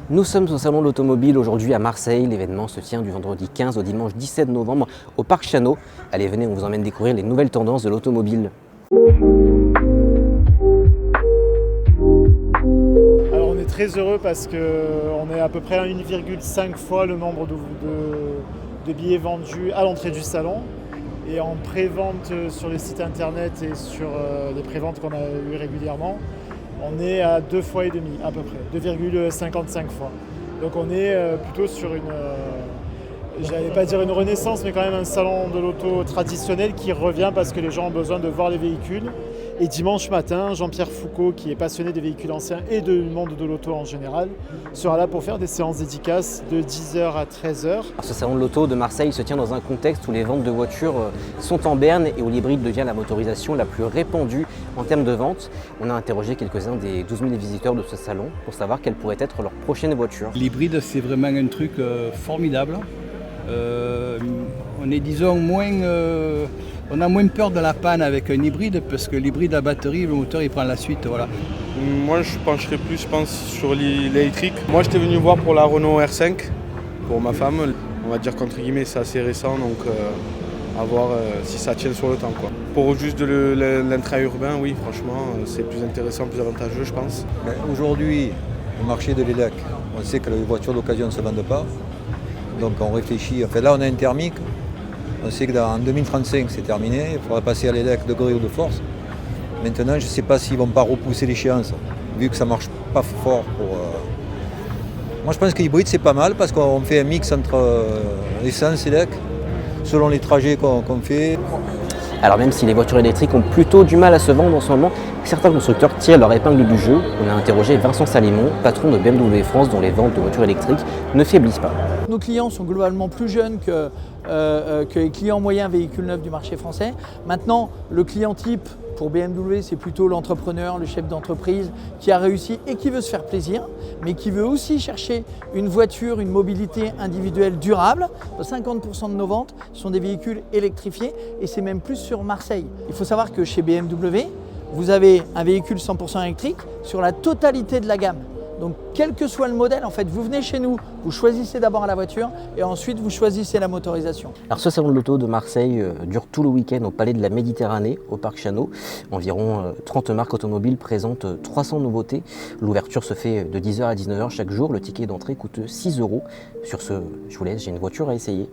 Nous sommes au Salon de l'Automobile aujourd'hui à Marseille. L'événement se tient du vendredi 15 au dimanche 17 novembre au Parc Chano. Allez, venez, on vous emmène découvrir les nouvelles tendances de l'automobile. Alors on est très heureux parce qu'on est à peu près à 1,5 fois le nombre de billets vendus à l'entrée du salon. Et en pré-vente sur les sites internet et sur les pré-ventes qu'on a eues régulièrement, on est à 2,5 fois à peu près, 2,55 fois. Donc on est plutôt sur j'allais pas dire une renaissance, mais quand même un salon de l'auto traditionnel qui revient parce que les gens ont besoin de voir les véhicules. Et dimanche matin, Jean-Pierre Foucault, qui est passionné des véhicules anciens et du monde de l'auto en général, sera là pour faire des séances dédicaces de 10h à 13h. Ce salon de l'auto de Marseille se tient dans un contexte où les ventes de voitures sont en berne et où l'hybride devient la motorisation la plus répandue en termes de vente. On a interrogé quelques-uns des 12 000 visiteurs de ce salon pour savoir quelle pourrait être leur prochaine voiture. L'hybride, c'est vraiment un truc formidable. On est, disons, on a moins peur de la panne avec un hybride parce que l'hybride à batterie, le moteur il prend la suite. Voilà. Moi je pencherais plus sur l'électrique. Moi j'étais venu voir pour la Renault R5 pour ma femme. On va dire qu'entre guillemets c'est assez récent, donc à voir si ça tient sur le temps, quoi. Pour juste de l'intra-urbain, oui, franchement c'est plus intéressant, plus avantageux, je pense. Aujourd'hui, le marché de l'élec, on sait que les voitures d'occasion ne se vendent pas. Donc on réfléchit, enfin là on a un thermique, on sait qu'en 2035 c'est terminé, il faudra passer à l'élec de gré ou de force. Maintenant je ne sais pas s'ils ne vont pas repousser l'échéance, vu que ça ne marche pas fort pour... Moi je pense que l'hybride c'est pas mal parce qu'on fait un mix entre essence et élec, selon les trajets qu'on fait. Alors même si les voitures électriques ont plutôt du mal à se vendre en ce moment, certains constructeurs tirent leur épingle du jeu. On a interrogé Vincent Salimon, patron de BMW France, dont les ventes de voitures électriques ne faiblissent pas. Nos clients sont globalement plus jeunes que les clients moyens véhicules neufs du marché français. Maintenant, le client type pour BMW, c'est plutôt l'entrepreneur, le chef d'entreprise qui a réussi et qui veut se faire plaisir, mais qui veut aussi chercher une voiture, une mobilité individuelle durable. 50% de nos ventes sont des véhicules électrifiés et c'est même plus sur Marseille. Il faut savoir que chez BMW, vous avez un véhicule 100% électrique sur la totalité de la gamme. Donc quel que soit le modèle, en fait, vous venez chez nous, vous choisissez d'abord la voiture et ensuite vous choisissez la motorisation. Alors ce salon de l'auto de Marseille dure tout le week-end au Palais de la Méditerranée, au Parc Chano. Environ 30 marques automobiles présentent 300 nouveautés. L'ouverture se fait de 10h à 19h chaque jour. Le ticket d'entrée coûte 6 €. Sur ce, je vous laisse, j'ai une voiture à essayer.